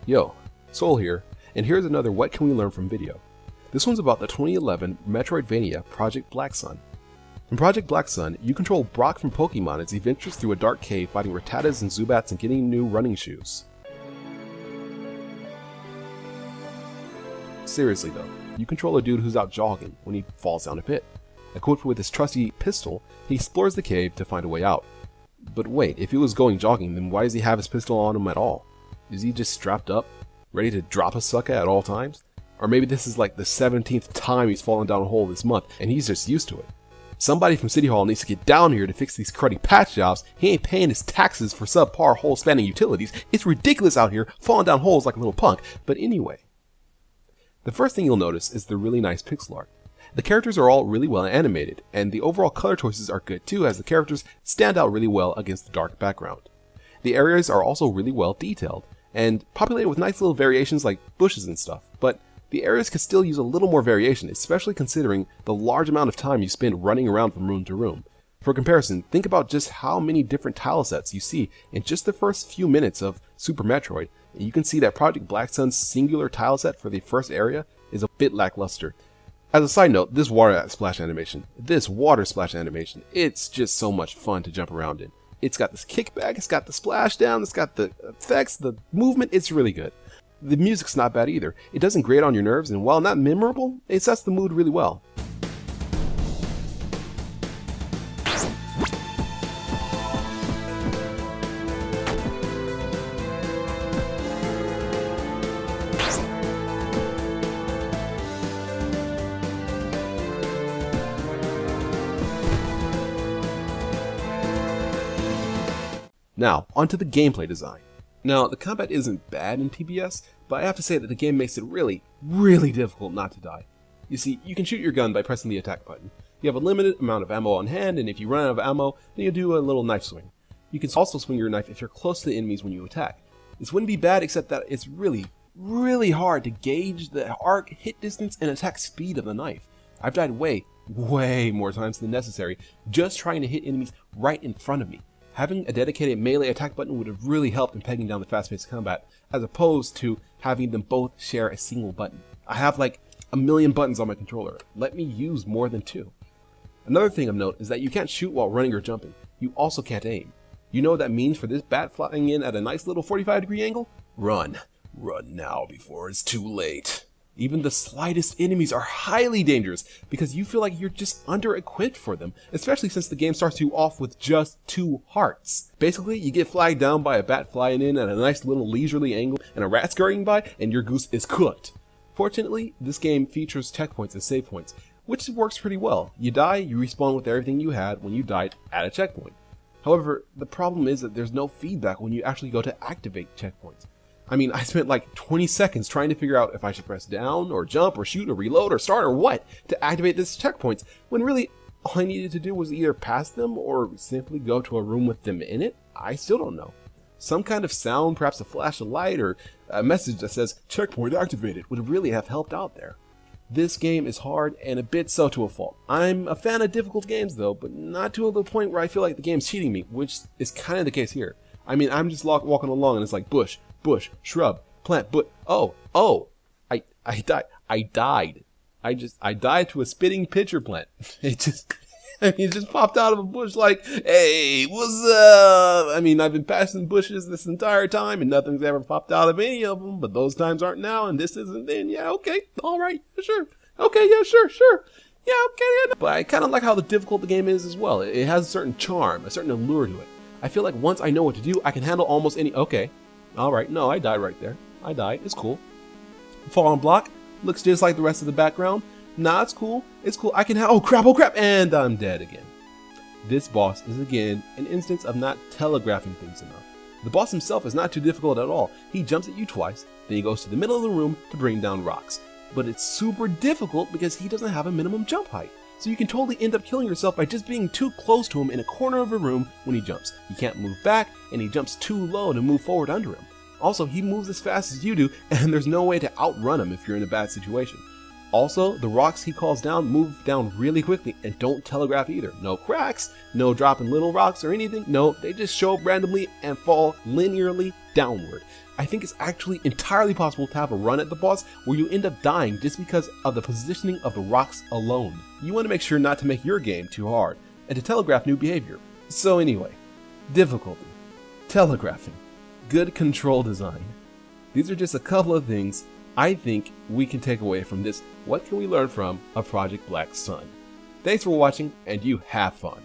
Yo, Soul here, and here's another What Can We Learn From video. This one's about the 2011 Metroidvania Project Black Sun. In Project Black Sun, you control Brock from Pokemon as he ventures through a dark cave fighting Rattatas and Zubats and getting new running shoes. Seriously though, you control a dude who's out jogging when he falls down a pit. Equipped with his trusty pistol, he explores the cave to find a way out. But wait, if he was going jogging, then why does he have his pistol on him at all? Is he just strapped up, ready to drop a sucker at all times? Or maybe this is like the 17th time he's fallen down a hole this month, and he's just used to it. Somebody from City Hall needs to get down here to fix these cruddy patch jobs. He ain't paying his taxes for subpar hole-spanning utilities. It's ridiculous out here, falling down holes like a little punk. But anyway, the first thing you'll notice is the really nice pixel art. The characters are all really well animated, and the overall color choices are good too, as the characters stand out really well against the dark background. The areas are also really well detailed, and populated with nice little variations like bushes and stuff, but the areas could still use a little more variation, especially considering the large amount of time you spend running around from room to room. For comparison, think about just how many different tile sets you see in just the first few minutes of Super Metroid, and you can see that Project Black Sun's singular tile set for the first area is a bit lackluster. As a side note, this water splash animation, it's just so much fun to jump around in. It's got this kickback, it's got the splashdown, it's got the effects, the movement, it's really good. The music's not bad either. It doesn't grate on your nerves, and while not memorable, it sets the mood really well. Now, onto the gameplay design. Now, the combat isn't bad in PBS, but I have to say that the game makes it really, really difficult not to die. You see, you can shoot your gun by pressing the attack button. You have a limited amount of ammo on hand, and if you run out of ammo, then you do a little knife swing. You can also swing your knife if you're close to the enemies when you attack. This wouldn't be bad except that it's really, really hard to gauge the arc, hit distance, and attack speed of the knife. I've died way more times than necessary just trying to hit enemies right in front of me. Having a dedicated melee attack button would have really helped in pegging down the fast-paced combat, as opposed to having them both share a single button. I have like a million buttons on my controller. Let me use more than 2. Another thing of note is that you can't shoot while running or jumping. You also can't aim. You know what that means for this bat flying in at a nice little 45-degree angle? Run. Run now before it's too late. Even the slightest enemies are highly dangerous because you feel like you're just under-equipped for them, especially since the game starts you off with just 2 hearts. Basically, you get flagged down by a bat flying in at a nice little leisurely angle and a rat scurrying by, and your goose is cooked. Fortunately, this game features checkpoints and save points, which works pretty well. You die, you respawn with everything you had when you died at a checkpoint. However, the problem is that there's no feedback when you actually go to activate checkpoints. I mean, I spent like 20 seconds trying to figure out if I should press down, or jump, or shoot, or reload, or start, or what to activate these checkpoints, when really all I needed to do was either pass them or simply go to a room with them in it. I still don't know. Some kind of sound, perhaps a flash of light, or a message that says, checkpoint activated, would really have helped out there. This game is hard and a bit so to a fault. I'm a fan of difficult games though, but not to the point where I feel like the game's cheating me, which is kind of the case here. I mean, I'm just walking along and it's like bush, shrub, plant, I died. I died to a spitting pitcher plant. It just popped out of a bush like, hey, what's up? I mean, I've been passing bushes this entire time and nothing's ever popped out of any of them, but those times aren't now and this isn't then. Yeah, okay, all right, sure. Okay, yeah, sure. Yeah, okay, yeah. But I kind of like how difficult the game is as well. It has a certain charm, a certain allure to it. I feel like once I know what to do, I can handle almost any, okay. Alright, no, I died right there. I died, it's cool. Fallen block, looks just like the rest of the background. Nah, it's cool, I can oh crap, and I'm dead again. This boss is again an instance of not telegraphing things enough. The boss himself is not too difficult at all. He jumps at you twice, then he goes to the middle of the room to bring down rocks. But it's super difficult because he doesn't have a minimum jump height. So you can totally end up killing yourself by just being too close to him in a corner of a room when he jumps. He can't move back, and he jumps too low to move forward under him. Also, he moves as fast as you do, and there's no way to outrun him if you're in a bad situation. Also, the rocks he calls down move down really quickly and don't telegraph either. No cracks, no dropping little rocks or anything. No, they just show up randomly and fall linearly downward. I think it's actually entirely possible to have a run at the boss where you end up dying just because of the positioning of the rocks alone. You want to make sure not to make your game too hard, and to telegraph new behavior. So anyway, difficulty, telegraphing, good control design. These are just a couple of things I think we can take away from this What Can We Learn From a Project Black Sun. Thanks for watching, and you have fun.